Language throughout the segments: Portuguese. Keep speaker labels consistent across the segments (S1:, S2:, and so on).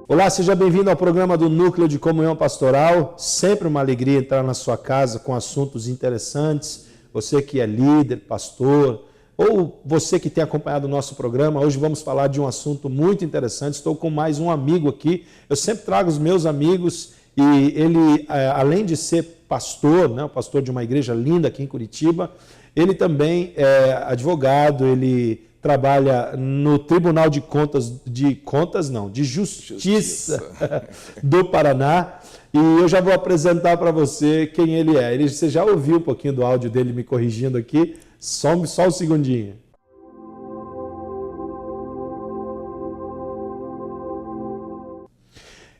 S1: Olá, seja bem-vindo ao programa do Núcleo de Comunhão Pastoral. Sempre uma alegria entrar na sua casa com assuntos interessantes. Você que é líder, pastor, ou você que tem acompanhado o nosso programa, hoje vamos falar de um assunto muito interessante. Estou com mais um amigo aqui. Eu sempre trago os meus amigos e ele, além de ser pastor, né, pastor de uma igreja linda aqui em Curitiba, ele também é advogado, ele trabalha no Tribunal de Justiça do Paraná. E eu já vou apresentar para você quem ele é. Você já ouviu um pouquinho do áudio dele me corrigindo aqui, só um segundinho.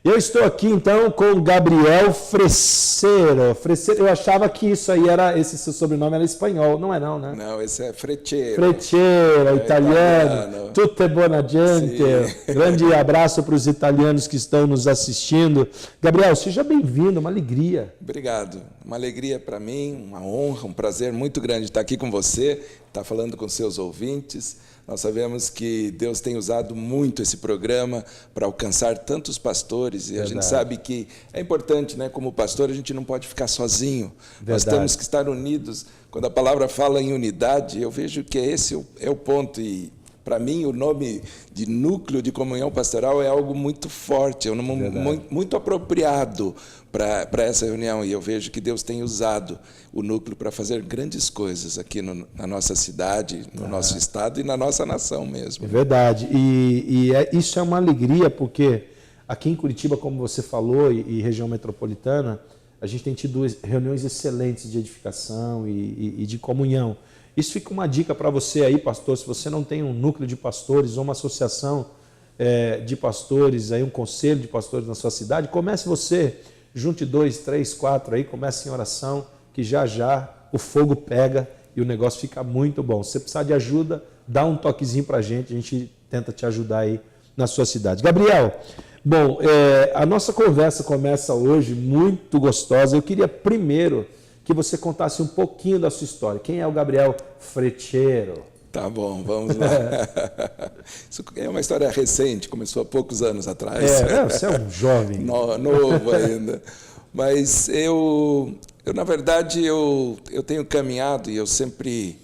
S1: Eu estou aqui então com o Gabriel Freseiro. Eu achava que esse seu sobrenome era espanhol, não é não, né?
S2: Não, esse é Freseiro.
S1: Freseiro, italiano. Tutte buona gente. Grande abraço para os italianos que estão nos assistindo. Gabriel, seja bem-vindo, uma alegria.
S2: Obrigado, uma alegria para mim, uma honra, um prazer muito grande estar aqui com você, estar falando com seus ouvintes. Nós sabemos que Deus tem usado muito esse programa para alcançar tantos pastores. E a gente sabe que é importante, né? Como pastor, a gente não pode ficar sozinho. Nós temos que estar unidos. Quando a palavra fala em unidade, eu vejo que esse é o ponto. E, para mim, o nome de Núcleo de Comunhão Pastoral é algo muito forte, é um nome muito apropriado para essa reunião. E eu vejo que Deus tem usado o Núcleo para fazer grandes coisas aqui na nossa cidade, no nosso estado e na nossa nação mesmo.
S1: É verdade. Isso é uma alegria, porque aqui em Curitiba, como você falou, e região metropolitana, a gente tem tido reuniões excelentes de edificação e de comunhão. Isso fica uma dica para você aí, pastor, se você não tem um núcleo de pastores ou uma associação de pastores, aí um conselho de pastores na sua cidade, comece você, junte 2, 3, 4 aí, comece em oração, que já já o fogo pega e o negócio fica muito bom. Se você precisar de ajuda, dá um toquezinho para a gente tenta te ajudar aí na sua cidade. Gabriel, bom, a nossa conversa começa hoje muito gostosa. Eu queria primeiro que você contasse um pouquinho da sua história. Quem é o Gabriel Freseiro?
S2: Tá bom, vamos lá. Isso é uma história recente, começou há poucos anos atrás.
S1: Você é um jovem.
S2: Novo ainda. Mas na verdade, eu tenho caminhado e eu sempre,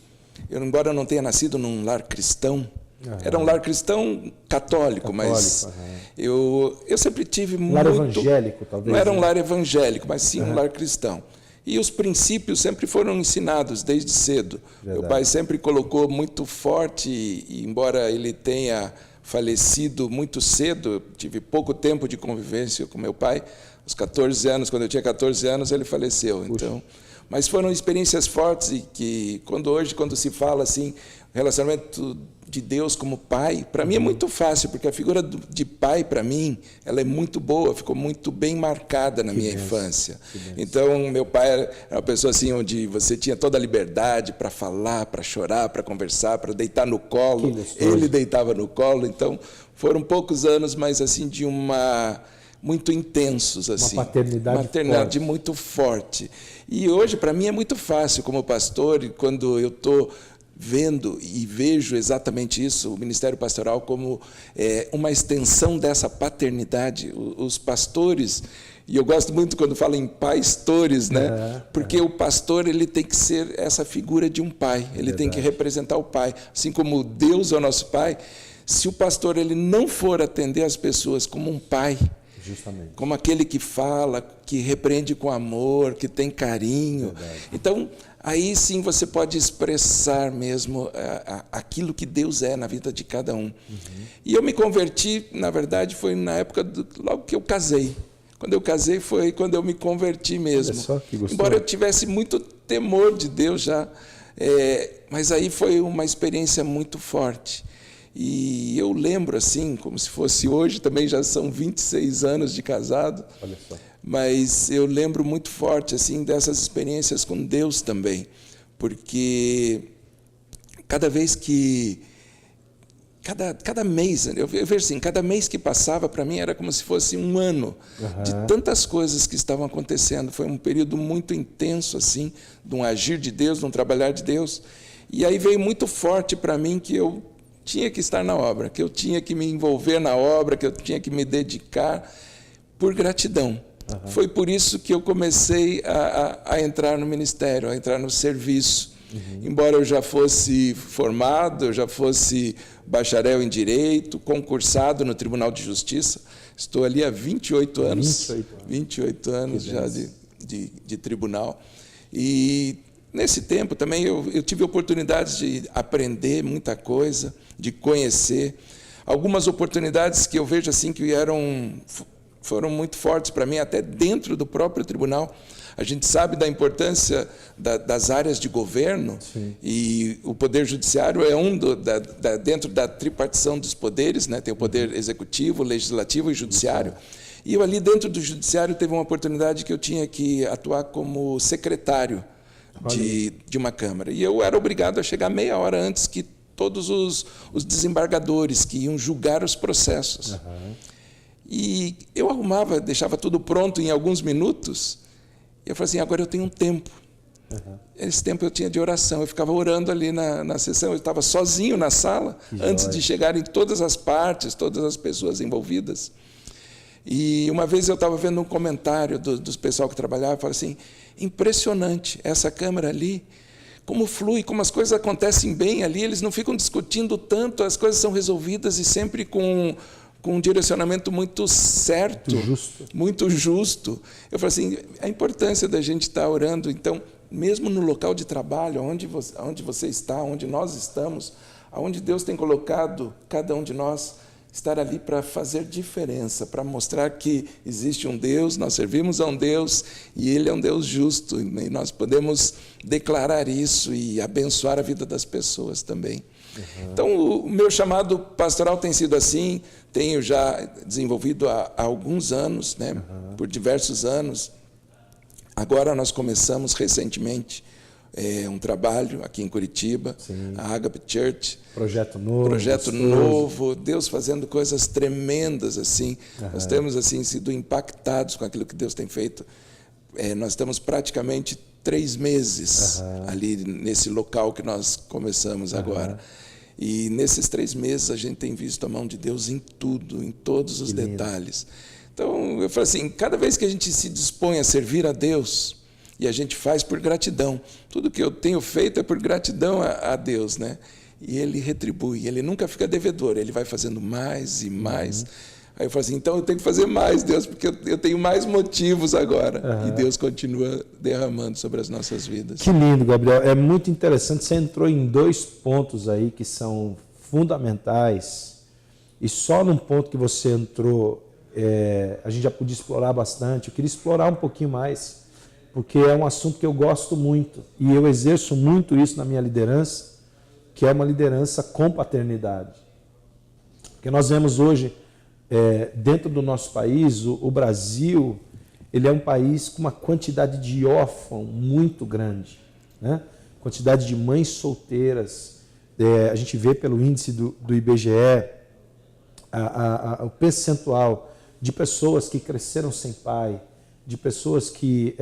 S2: embora eu não tenha nascido num lar cristão, era um lar cristão católico, mas eu sempre tive muito...
S1: Lar evangélico, talvez.
S2: Não era um lar evangélico, mas sim um lar cristão. E os princípios sempre foram ensinados desde cedo. Meu pai sempre colocou muito forte, e embora ele tenha falecido muito cedo, eu tive pouco tempo de convivência com meu pai. Aos 14 anos, quando eu tinha 14 anos, ele faleceu. Então, mas foram experiências fortes e que, quando se fala assim, relacionamento de Deus como pai, para mim é muito fácil, porque a figura de pai, para mim, ela é muito boa, ficou muito bem marcada na minha infância. Então, meu pai era uma pessoa assim, onde você tinha toda a liberdade para falar, para chorar, para conversar, para deitar no colo. Ele deitava no colo. Então, foram poucos anos, mas assim, muito intensos, assim.
S1: Uma paternidade
S2: muito forte. E hoje, para mim, é muito fácil como pastor, e quando eu estou vendo e vejo exatamente isso, o Ministério Pastoral como uma extensão dessa paternidade. Os pastores, e eu gosto muito quando falo em pastores, né? Porque o pastor, ele tem que ser essa figura de um pai, ele tem que representar o pai. Assim como Deus é o nosso pai, se o pastor ele não for atender as pessoas como um pai, como aquele que fala, que repreende com amor, que tem carinho. Então, aí sim você pode expressar mesmo aquilo que Deus é na vida de cada um. E eu me converti, na verdade, foi na época logo que eu casei. Quando eu casei foi quando eu me converti mesmo.
S1: Olha só, que gostoso.
S2: Embora eu tivesse muito temor de Deus já, mas aí foi uma experiência muito forte. E eu lembro assim, como se fosse hoje, também já são 26 anos de casado.
S1: Olha só.
S2: Mas eu lembro muito forte assim dessas experiências com Deus também, porque cada vez que cada mês, eu vejo assim, cada mês que passava para mim era como se fosse um ano de tantas coisas que estavam acontecendo. Foi um período muito intenso assim, de um agir de Deus, de um trabalhar de Deus. E aí veio muito forte para mim que eu tinha que estar na obra, que eu tinha que me envolver na obra, que eu tinha que me dedicar por gratidão. Foi por isso que eu comecei a entrar no ministério, a entrar no serviço. Embora eu já fosse formado, eu já fosse bacharel em Direito, concursado no Tribunal de Justiça, estou ali há 28 anos. 28 anos já de tribunal. E nesse tempo também eu tive oportunidades de aprender muita coisa, de conhecer. Algumas oportunidades que eu vejo assim que foram muito fortes para mim, até dentro do próprio tribunal. A gente sabe da importância das áreas de governo. Sim. E o Poder Judiciário é dentro da tripartição dos poderes, né? Tem o Poder Executivo, Legislativo e Judiciário. E eu ali dentro do Judiciário teve uma oportunidade que eu tinha que atuar como secretário de uma Câmara. E eu era obrigado a chegar meia hora antes que todos os desembargadores que iam julgar os processos. E eu deixava tudo pronto em alguns minutos. E eu falei assim, agora eu tenho um tempo. Esse tempo eu tinha de oração. Eu ficava orando ali na sessão. Eu estava sozinho na sala, antes de chegarem todas as partes, todas as pessoas envolvidas. E uma vez eu estava vendo um comentário dos pessoal que trabalhava, falava assim, impressionante, essa Câmara ali, como flui, como as coisas acontecem bem ali, eles não ficam discutindo tanto, as coisas são resolvidas e sempre com um direcionamento muito certo, muito justo. Eu falei assim, a importância da gente estar orando, então, mesmo no local de trabalho, onde você está, onde nós estamos, aonde Deus tem colocado cada um de nós, estar ali para fazer diferença, para mostrar que existe um Deus, nós servimos a um Deus e Ele é um Deus justo, e nós podemos declarar isso e abençoar a vida das pessoas também. Então, o meu chamado pastoral tem sido assim, tenho já desenvolvido há alguns anos, né, por diversos anos. Agora nós começamos recentemente um trabalho aqui em Curitiba, a Agape Church.
S1: Projeto
S2: novo, Deus fazendo coisas tremendas assim. Nós temos assim sido impactados com aquilo que Deus tem feito. Nós estamos praticamente 3 meses ali nesse local que nós começamos agora. E nesses 3 meses a gente tem visto a mão de Deus em tudo, em todos os detalhes. Então, eu falo assim, cada vez que a gente se dispõe a servir a Deus, e a gente faz por gratidão, tudo que eu tenho feito é por gratidão a Deus, né? E Ele retribui, Ele nunca fica devedor, Ele vai fazendo mais e mais. Aí eu falo assim, então eu tenho que fazer mais, Deus, porque eu tenho mais motivos agora. E Deus continua derramando sobre as nossas vidas.
S1: Que lindo, Gabriel. É muito interessante. Você entrou em 2 pontos aí que são fundamentais. E só num ponto que você entrou, a gente já podia explorar bastante. Eu queria explorar um pouquinho mais, porque é um assunto que eu gosto muito. E eu exerço muito isso na minha liderança, que é uma liderança com paternidade. Porque nós vemos hoje, dentro do nosso país, o Brasil, ele é um país com uma quantidade de órfãos muito grande, né? Quantidade de mães solteiras. A gente vê pelo índice do IBGE o percentual de pessoas que cresceram sem pai, de pessoas que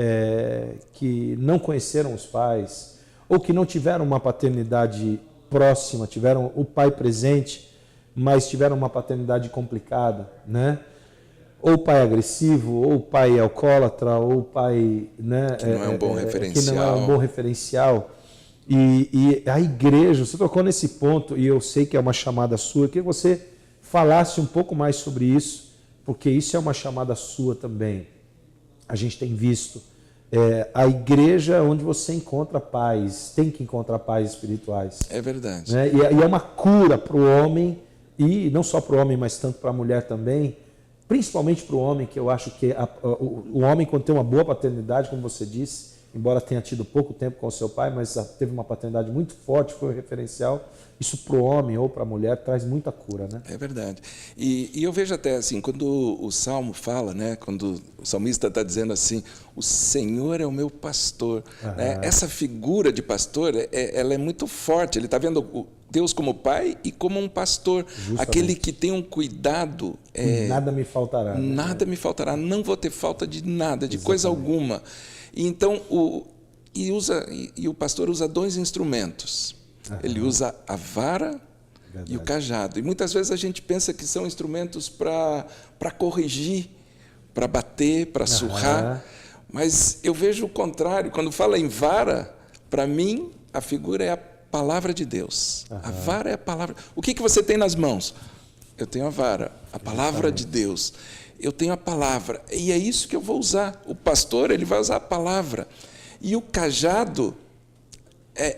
S1: não conheceram os pais, ou que não tiveram uma paternidade próxima, tiveram o pai presente, mas tiveram uma paternidade complicada, né? Ou o pai agressivo, ou o pai alcoólatra, ou o pai, né,
S2: que não é um bom referencial.
S1: Que não é um bom referencial. E a igreja, você tocou nesse ponto, e eu sei que é uma chamada sua, eu queria que você falasse um pouco mais sobre isso, porque isso é uma chamada sua também. A gente tem visto a igreja onde você encontra pais, tem que encontrar pais espirituais.
S2: É verdade.
S1: Né? E é uma cura para o homem, e não só para o homem, mas tanto para a mulher também, principalmente para o homem, que eu acho que o homem, quando tem uma boa paternidade, como você disse, embora tenha tido pouco tempo com o seu pai, mas teve uma paternidade muito forte, foi um referencial, isso para o homem ou para a mulher traz muita cura, né?
S2: É verdade. E eu vejo até assim, quando o Salmo fala, né, quando o salmista está dizendo assim, o Senhor é o meu pastor, né? Essa figura de pastor, ela é muito forte, ele está vendo Deus como pai e como um pastor, justamente. Aquele que tem um cuidado.
S1: Nada me faltará.
S2: Nada me faltará, não vou ter falta de nada, de coisa alguma. E então, o pastor usa 2 instrumentos. Ele usa a vara e o cajado. E muitas vezes a gente pensa que são instrumentos para corrigir, para bater, para surrar, mas eu vejo o contrário. Quando fala em vara, para mim, a figura é a palavra de Deus. A vara é a palavra. O que você tem nas mãos? Eu tenho a vara, a palavra de Deus. Eu tenho a palavra, e é isso que eu vou usar. O pastor, ele vai usar a palavra. E o cajado,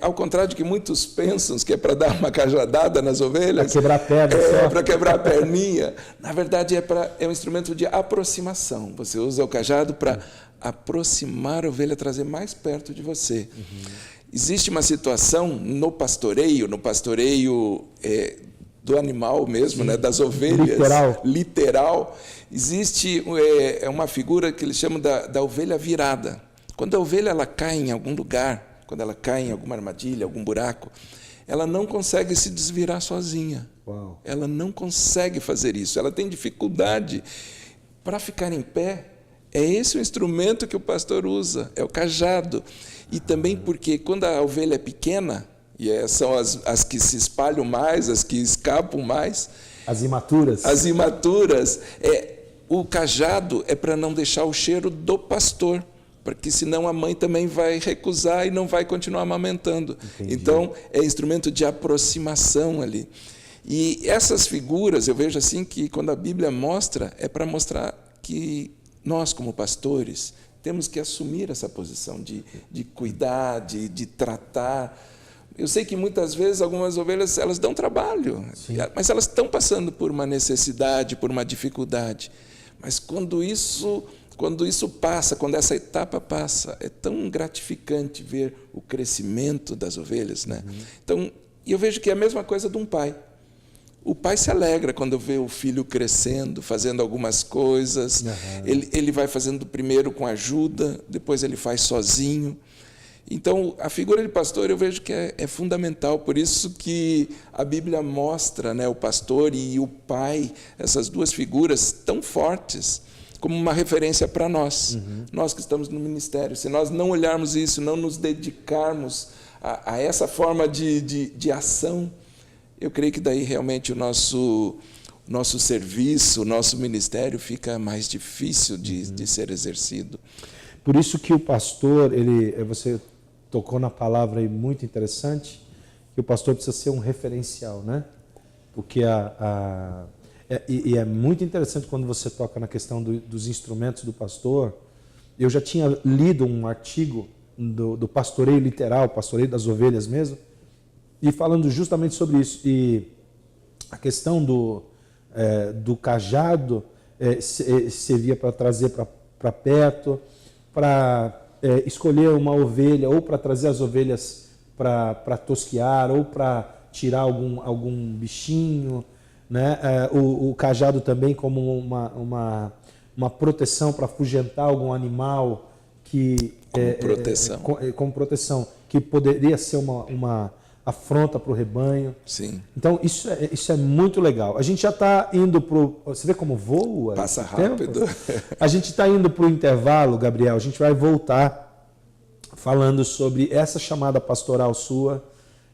S2: ao contrário do que muitos pensam, que é para dar uma cajadada nas ovelhas.
S1: Para quebrar a perna.
S2: Para quebrar a perninha. Na verdade, é um instrumento de aproximação. Você usa o cajado para aproximar a ovelha, trazer mais perto de você. Existe uma situação no pastoreio do animal mesmo, né, das ovelhas. Literal. Existe uma figura que eles chamam da ovelha virada. Quando a ovelha ela cai em algum lugar, quando ela cai em alguma armadilha, algum buraco, ela não consegue se desvirar sozinha.
S1: Uau.
S2: Ela não consegue fazer isso. Ela tem dificuldade para ficar em pé. É esse o instrumento que o pastor usa, é o cajado. E também porque quando a ovelha é pequena, e são as que se espalham mais, as que escapam mais.
S1: As imaturas.
S2: O cajado é para não deixar o cheiro do pastor, porque senão a mãe também vai recusar e não vai continuar amamentando.
S1: Entendi.
S2: Então, é instrumento de aproximação ali. E essas figuras, eu vejo assim que quando a Bíblia mostra, é para mostrar que nós, como pastores, temos que assumir essa posição de cuidar, de tratar. Eu sei que muitas vezes algumas ovelhas elas dão trabalho, mas elas estão passando por uma necessidade, por uma dificuldade. Mas quando isso passa, quando essa etapa passa, é tão gratificante ver o crescimento das ovelhas, né? Então, eu vejo que é a mesma coisa de um pai. O pai se alegra quando vê o filho crescendo, fazendo algumas coisas. Ele vai fazendo primeiro com ajuda, depois ele faz sozinho. Então, a figura de pastor eu vejo que é fundamental, por isso que a Bíblia mostra, né, o pastor e o pai, essas duas figuras tão fortes, como uma referência para nós, nós que estamos no ministério. Se nós não olharmos isso, não nos dedicarmos a essa forma de ação, eu creio que daí realmente o nosso serviço, o nosso ministério fica mais difícil de ser exercido.
S1: Por isso que o pastor, você tocou na palavra aí muito interessante, que o pastor precisa ser um referencial, né? Porque é muito interessante quando você toca na questão dos instrumentos do pastor. Eu já tinha lido um artigo do pastoreio literal, pastoreio das ovelhas mesmo, e falando justamente sobre isso. E a questão do cajado servia para trazer para perto, para escolher uma ovelha, ou para trazer as ovelhas para tosquear, ou para tirar algum bichinho, né? O cajado também como uma proteção para afugentar algum animal que como proteção, que poderia ser uma afronta para o rebanho.
S2: Sim.
S1: Então isso é muito legal. A gente já está indo para o... Você vê como voa?
S2: Passa rápido.
S1: A gente está indo para o intervalo, Gabriel. A gente vai voltar falando sobre essa chamada pastoral sua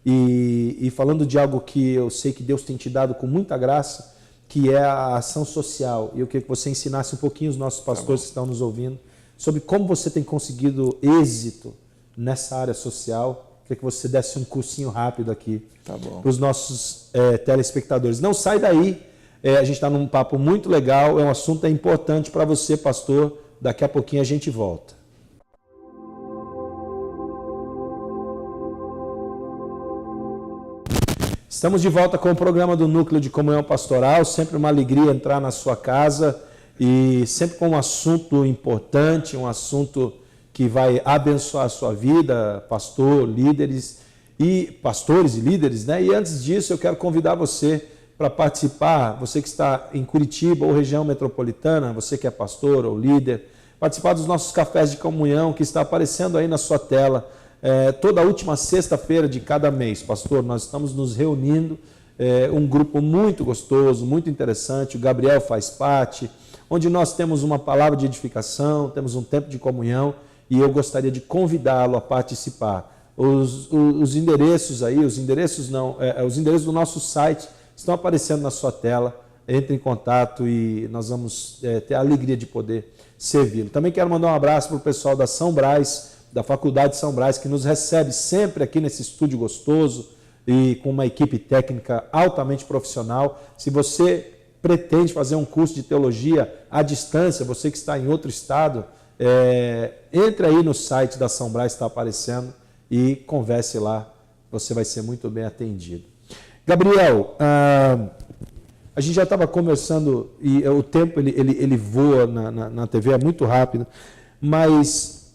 S1: e falando de algo que eu sei que Deus tem te dado com muita graça, que é a ação social. E eu queria que você ensinasse um pouquinho os nossos pastores que estão nos ouvindo sobre como você tem conseguido êxito nessa área social. Queria que você desse um cursinho rápido aqui para os nossos telespectadores. Não sai daí, a gente está num papo muito legal, um assunto importante para você, pastor. Daqui a pouquinho a gente volta. Estamos de volta com o programa do Núcleo de Comunhão Pastoral. Sempre uma alegria entrar na sua casa e sempre com um assunto importante, um assunto que vai abençoar a sua vida, pastores e líderes, né? E antes disso, eu quero convidar você para participar, você que está em Curitiba ou região metropolitana, você que é pastor ou líder, participar dos nossos cafés de comunhão que está aparecendo aí na sua tela, toda última sexta-feira de cada mês. Pastor, nós estamos nos reunindo, um grupo muito gostoso, muito interessante, o Gabriel faz parte, onde nós temos uma palavra de edificação, temos um tempo de comunhão, e eu gostaria de convidá-lo a participar. Os endereços aí, os endereços do nosso site estão aparecendo na sua tela. Entre em contato e nós vamos ter a alegria de poder servi-lo. Também quero mandar um abraço para o pessoal da São Brás, da Faculdade de São Brás, que nos recebe sempre aqui nesse estúdio gostoso e com uma equipe técnica altamente profissional. Se você pretende fazer um curso de teologia à distância, você que está em outro estado, entre aí no site da São Brás, está aparecendo, e converse lá, você vai ser muito bem atendido. Gabriel, a gente já estava conversando e o tempo ele voa na TV, é muito rápido, mas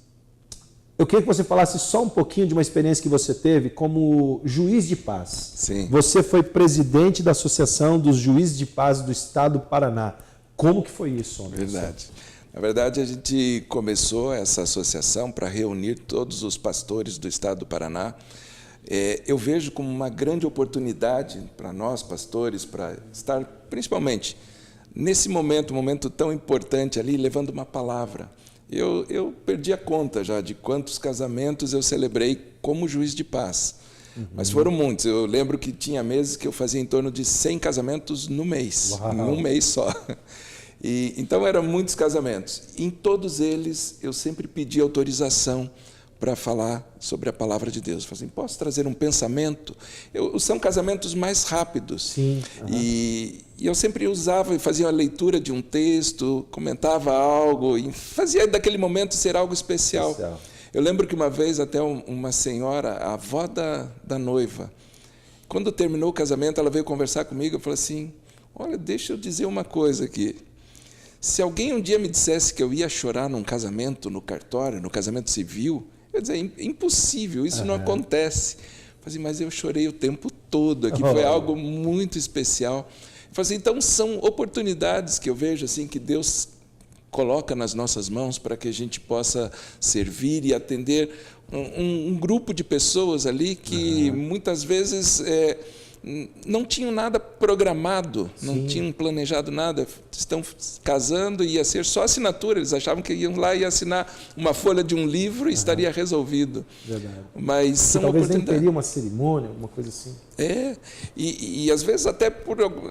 S1: eu queria que você falasse só um pouquinho de uma experiência que você teve como juiz de paz.
S2: Sim.
S1: Você foi presidente da Associação dos Juízes de Paz do Estado do Paraná. Como que foi isso, homem?
S2: Verdade. Na verdade, a gente começou essa associação para reunir todos os pastores do Estado do Paraná. Eu vejo como uma grande oportunidade para nós, pastores, para estar, principalmente, nesse momento, um momento tão importante ali, levando uma palavra. Eu perdi a conta já de quantos casamentos eu celebrei como juiz de paz. Mas foram muitos. Eu lembro que tinha meses que eu fazia em torno de 100 casamentos no mês,
S1: Uau.
S2: em um mês só. Então, eram muitos casamentos. Em todos eles, eu sempre pedi autorização para falar sobre a palavra de Deus. Eu falei assim, posso trazer um pensamento? São casamentos mais rápidos.
S1: Sim.
S2: E eu sempre usava e fazia uma leitura de um texto, comentava algo, e fazia daquele momento ser algo especial. Eu lembro que uma vez até uma senhora, a avó da noiva, quando terminou o casamento, ela veio conversar comigo, eu falei assim, olha, deixa eu dizer uma coisa aqui. Se alguém um dia me dissesse que eu ia chorar num casamento, no cartório, no casamento civil, eu ia dizer, impossível, isso não acontece. Eu falei, mas eu chorei o tempo todo aqui, foi algo muito especial. Eu falei, então são oportunidades que eu vejo assim que Deus coloca nas nossas mãos para que a gente possa servir e atender um grupo de pessoas ali que muitas vezes não tinham nada programado, não tinham planejado nada, estão casando e ia ser só assinatura, eles achavam que iam lá e assinar uma folha de um livro e estaria resolvido.
S1: Verdade.
S2: Mas são
S1: talvez nem
S2: oportunidades.
S1: teria uma cerimônia, alguma coisa assim.
S2: E às vezes até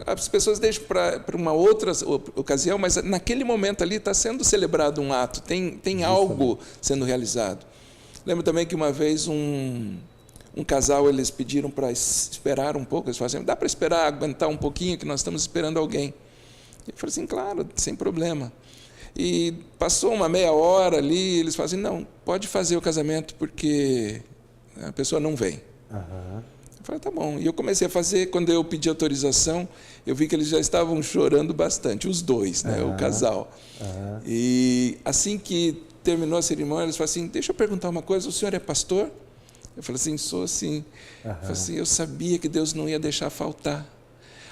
S2: as pessoas deixam para uma outra ocasião, mas naquele momento ali está sendo celebrado um ato, tem algo sendo realizado. Lembro também que uma vez um casal, eles pediram para esperar um pouco, eles falaram assim, dá para esperar, aguentar um pouquinho, que nós estamos esperando alguém. Eu falei assim, claro, sem problema. E passou uma meia hora ali, eles falaram assim, não, pode fazer o casamento, porque a pessoa não vem. Eu falei, tá bom. E eu comecei a fazer, quando eu pedi autorização, eu vi que eles já estavam chorando bastante, os dois, né, o casal. E assim que terminou a cerimônia, eles falaram assim, deixa eu perguntar uma coisa, o senhor é pastor? Eu falei assim, sou sim. Eu falei assim, eu sabia que Deus não ia deixar faltar.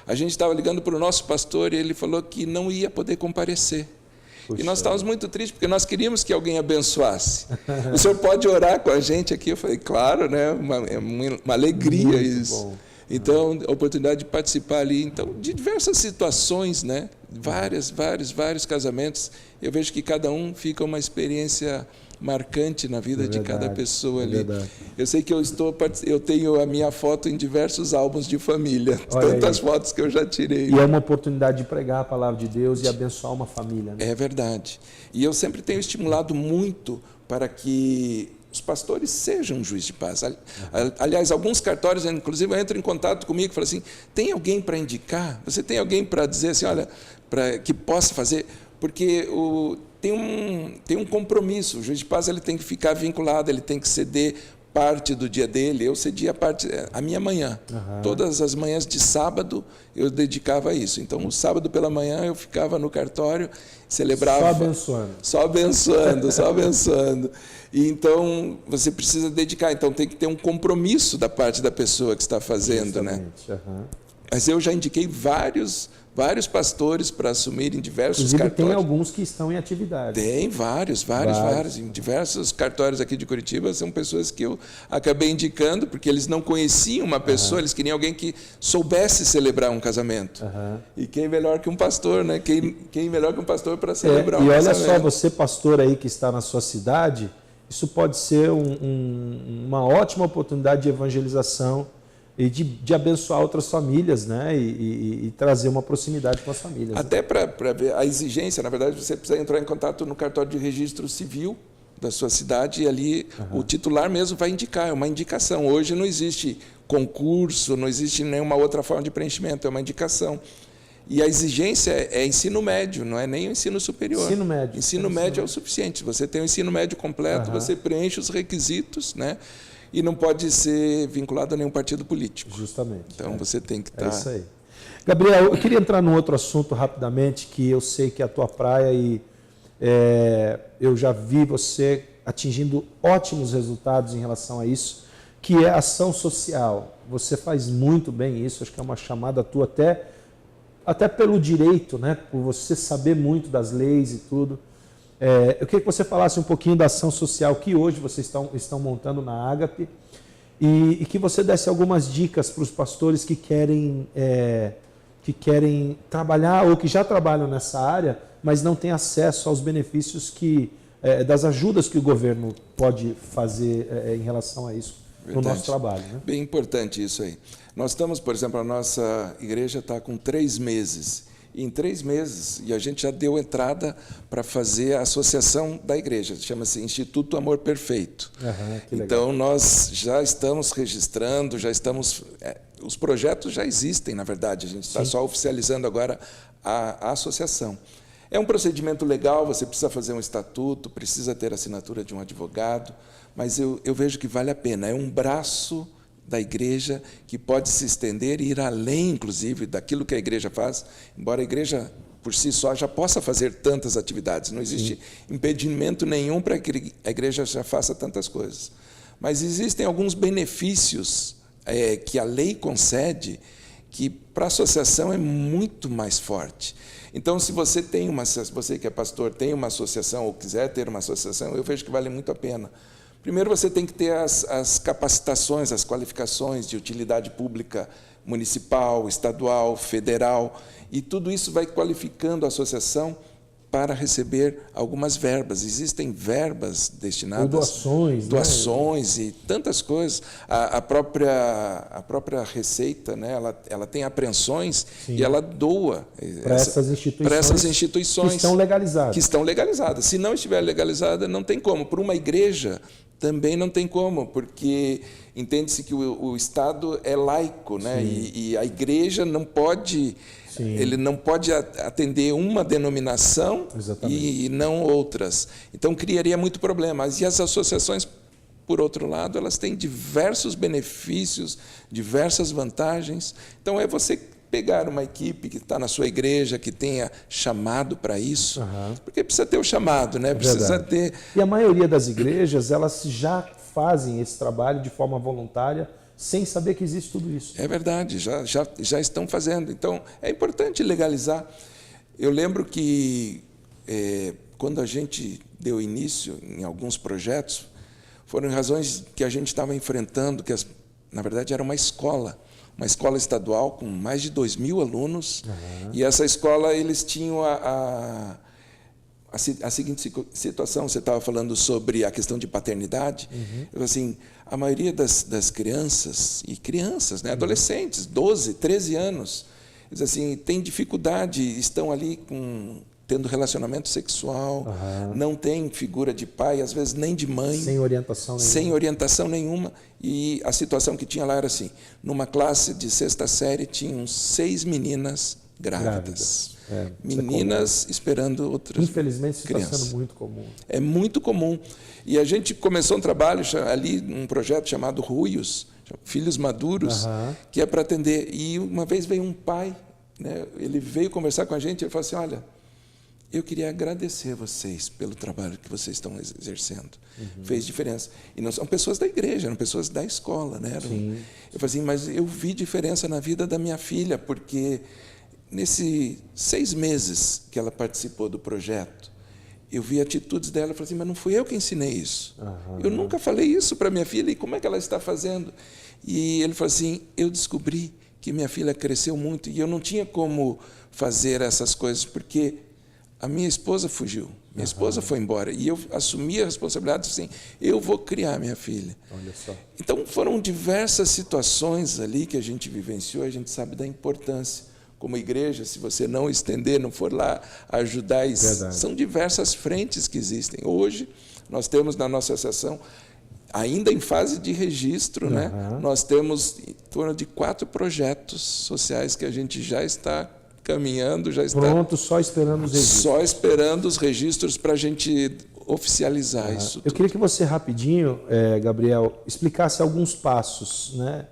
S2: A gente estava ligando para o nosso pastor e ele falou que não ia poder comparecer. Puxa. E nós estávamos muito tristes, porque nós queríamos que alguém abençoasse. O senhor pode orar com a gente aqui? Eu falei, claro, né? Uma alegria muito isso. Bom. Então, a oportunidade de participar ali, então, de diversas situações, né? Vários casamentos. Eu vejo que cada um fica uma experiência marcante na vida de cada pessoa ali. Eu sei que eu tenho a minha foto em diversos álbuns de família, tantas fotos que eu já tirei.
S1: E é uma oportunidade de pregar a palavra de Deus e abençoar uma família. Né?
S2: É verdade. E eu sempre tenho estimulado muito para que os pastores sejam juiz de paz. Aliás, alguns cartórios, inclusive, entram em contato comigo e falam assim, tem alguém para indicar? Você tem alguém para dizer assim, olha, que possa fazer? Porque tem um compromisso, o juiz de paz ele tem que ficar vinculado, ele tem que ceder parte do dia dele. Eu cedia a minha manhã. Todas as manhãs de sábado eu dedicava a isso. Então, o sábado pela manhã eu ficava no cartório, celebrava. Só abençoando. E então, você precisa dedicar. Então, tem que ter um compromisso da parte da pessoa que está fazendo, né? Mas eu já indiquei vários pastores para assumirem diversos
S1: Inclusive,
S2: cartórios.
S1: Tem alguns que estão em atividade.
S2: Tem vários. Em diversos cartórios aqui de Curitiba, são pessoas que eu acabei indicando, porque eles não conheciam uma pessoa, eles queriam alguém que soubesse celebrar um casamento. E quem melhor que um pastor, né? Quem melhor que um pastor para celebrar um casamento?
S1: E olha só, você pastor aí que está na sua cidade, isso pode ser uma ótima oportunidade de evangelização e de abençoar outras famílias, né? E trazer uma proximidade com as famílias.
S2: Até
S1: né?
S2: para ver a exigência, na verdade, você precisa entrar em contato no cartório de registro civil da sua cidade e ali o titular mesmo vai indicar, é uma indicação. Hoje não existe concurso, não existe nenhuma outra forma de preenchimento, é uma indicação. E a exigência é ensino médio, não é nem o ensino superior.
S1: Ensino médio.
S2: Ensino médio é o suficiente. Você tem o ensino médio completo, você preenche os requisitos, né? E não pode ser vinculado a nenhum partido político.
S1: Justamente.
S2: Então você tem que estar...
S1: É isso aí. Gabriel, eu queria entrar num outro assunto rapidamente, que eu sei que é a tua praia e eu já vi você atingindo ótimos resultados em relação a isso, que é ação social. Você faz muito bem isso, acho que é uma chamada tua até pelo direito, né? Por você saber muito das leis e tudo. Eu queria que você falasse um pouquinho da ação social que hoje vocês estão montando na Ágape e que você desse algumas dicas para os pastores que querem trabalhar ou que já trabalham nessa área, mas não têm acesso aos benefícios das ajudas que o governo pode fazer em relação a isso no nosso trabalho. Né?
S2: Bem importante isso aí. Nós estamos, por exemplo, a nossa igreja está com 3 meses. E em 3 meses, e a gente já deu entrada para fazer a associação da igreja, chama-se Instituto Amor Perfeito. Então, nós já estamos registrando, os projetos já existem, na verdade, a gente está só oficializando agora a associação. É um procedimento legal, você precisa fazer um estatuto, precisa ter a assinatura de um advogado, mas eu vejo que vale a pena, é um braço da igreja que pode se estender e ir além, inclusive, daquilo que a igreja faz, embora a igreja, por si só, já possa fazer tantas atividades. Não existe impedimento nenhum para que a igreja já faça tantas coisas. Mas existem alguns benefícios que a lei concede que, para a associação, é muito mais forte. Então, se você que é pastor tem uma associação ou quiser ter uma associação, eu vejo que vale muito a pena. Primeiro, você tem que ter as capacitações, as qualificações de utilidade pública municipal, estadual, federal, e tudo isso vai qualificando a associação para receber algumas verbas. Existem verbas destinadas...
S1: Ou doações.
S2: Doações, né? E tantas coisas. A própria Receita, né? ela tem apreensões e ela doa
S1: para essas instituições que estão legalizadas.
S2: Que estão legalizadas. Se não estiver legalizada, não tem como. Para uma igreja, também não tem como, porque entende-se que o Estado é laico, né? E a igreja não pode... Ele não pode atender uma denominação e não outras. Então, criaria muito problema. E as associações, por outro lado, elas têm diversos benefícios, diversas vantagens. Então, é você pegar uma equipe que está na sua igreja, que tenha chamado para isso, porque precisa ter o chamado, né? Precisa ter...
S1: E a maioria das igrejas, elas já fazem esse trabalho de forma voluntária, sem saber que existe tudo isso.
S2: É verdade, já estão fazendo. Então, é importante legalizar. Eu lembro que, quando a gente deu início em alguns projetos, foram razões que a gente estava enfrentando, que, na verdade, era uma escola estadual com mais de 2.000 alunos, e essa escola, eles tinham a seguinte situação, você estava falando sobre a questão de paternidade, assim, a maioria das crianças, né, adolescentes, 12, 13 anos, eles, assim, têm dificuldade, estão ali tendo relacionamento sexual, não tem figura de pai, às vezes nem de mãe. Sem orientação nenhuma. E a situação que tinha lá era assim, numa classe de 6ª série, tinham 6 meninas grávidas. Meninas esperando outras.
S1: Infelizmente, isso está sendo muito comum.
S2: É muito comum. E a gente começou um trabalho ali, um projeto chamado Ruios, Filhos Maduros, que é para atender. E uma vez veio um pai, né, ele veio conversar com a gente e ele falou assim, olha, eu queria agradecer a vocês pelo trabalho que vocês estão exercendo. Fez diferença. E não são pessoas da igreja, eram pessoas da escola. Né? Eu falei assim, mas eu vi diferença na vida da minha filha, porque nesses 6 meses que ela participou do projeto, eu vi atitudes dela, eu falei assim, mas não fui eu que ensinei isso. Eu nunca falei isso para minha filha, e como é que ela está fazendo? E ele falou assim, eu descobri que minha filha cresceu muito, e eu não tinha como fazer essas coisas, porque A minha esposa fugiu, minha esposa foi embora, e eu assumi a responsabilidade assim, eu vou criar minha filha.
S1: Olha só.
S2: Então, foram diversas situações ali que a gente vivenciou, a gente sabe da importância. Como igreja, se você não estender, não for lá ajudar, são diversas frentes que existem. Hoje, nós temos na nossa associação, ainda em fase de registro, né, nós temos em torno de 4 projetos sociais que a gente já está caminhando, já está
S1: pronto, só esperando os registros.
S2: Só esperando os registros para a gente oficializar isso tudo.
S1: Eu queria que você rapidinho, Gabriel, explicasse alguns passos, né?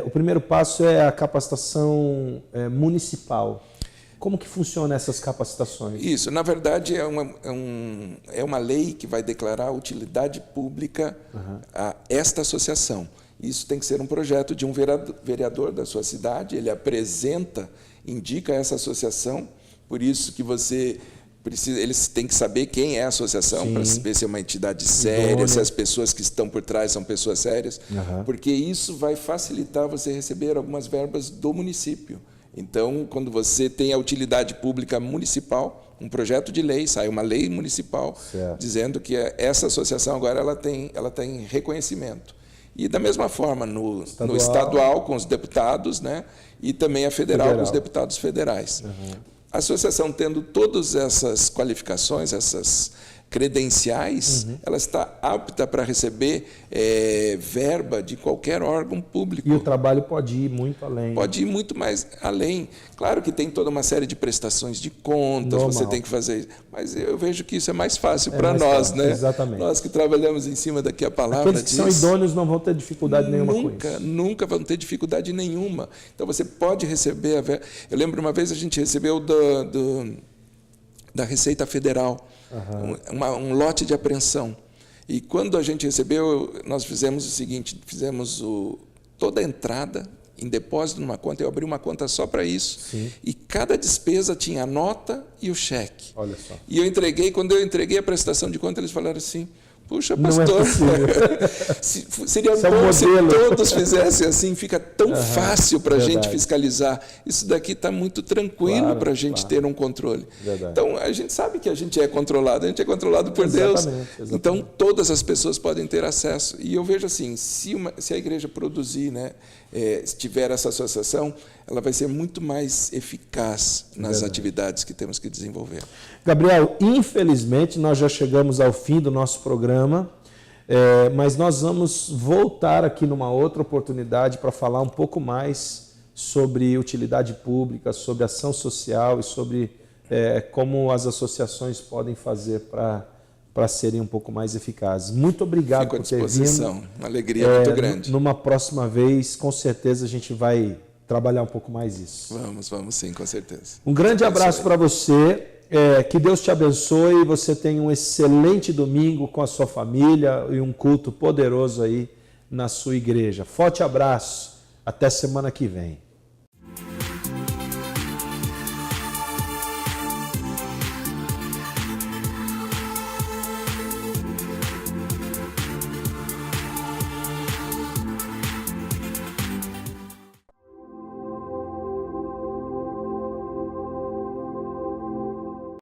S1: O primeiro passo é a capacitação municipal. Como que funciona essas capacitações?
S2: Isso, na verdade, é uma lei que vai declarar a utilidade pública a esta associação. Isso tem que ser um projeto de um vereador da sua cidade, ele apresenta, indica essa associação, por isso que você precisa, eles têm que saber quem é a associação, para saber se é uma entidade séria, se as pessoas que estão por trás são pessoas sérias, porque isso vai facilitar você receber algumas verbas do município. Então, quando você tem a utilidade pública municipal, um projeto de lei, sai uma lei municipal dizendo que essa associação agora ela tem reconhecimento. E da mesma forma no estadual com os deputados, né, e também a federal com os deputados federais. A associação tendo todas essas qualificações, essas credenciais, ela está apta para receber verba de qualquer órgão público.
S1: E o trabalho pode ir muito além.
S2: Pode ir muito mais além. Claro que tem toda uma série de prestações de contas, você tem que fazer, mas eu vejo que isso é mais fácil para nós, né?
S1: Exatamente.
S2: Nós que trabalhamos em cima daqui a palavra.
S1: Aqueles que são idôneos não vão ter dificuldade nenhuma com isso.
S2: Nunca vão ter dificuldade nenhuma. Então você pode receber a verba. Eu lembro uma vez a gente recebeu da Receita Federal um lote de apreensão. E quando a gente recebeu, nós fizemos o seguinte, toda a entrada em depósito numa conta, eu abri uma conta só para isso, e cada despesa tinha a nota e o cheque.
S1: Olha só.
S2: E eu entreguei, quando eu entreguei a prestação de conta, eles falaram assim, puxa, pastor, seria bom se todos fizessem assim, fica tão fácil para a gente fiscalizar. Isso daqui está muito tranquilo para a gente ter um controle. Então, a gente sabe que a gente é controlado por Deus. Então, todas as pessoas podem ter acesso. E eu vejo assim, se a igreja produzir, né, se tiver essa associação, ela vai ser muito mais eficaz nas atividades que temos que desenvolver.
S1: Gabriel, infelizmente nós já chegamos ao fim do nosso programa, mas nós vamos voltar aqui numa outra oportunidade para falar um pouco mais sobre utilidade pública, sobre ação social e sobre como as associações podem fazer para serem um pouco mais eficazes. Muito obrigado por ter vindo.
S2: Uma alegria muito grande.
S1: Numa próxima vez, com certeza a gente vai trabalhar um pouco mais isso.
S2: Vamos sim, com certeza.
S1: Um grande abraço para você, que Deus te abençoe, você tenha um excelente domingo com a sua família e um culto poderoso aí na sua igreja. Forte abraço, até semana que vem.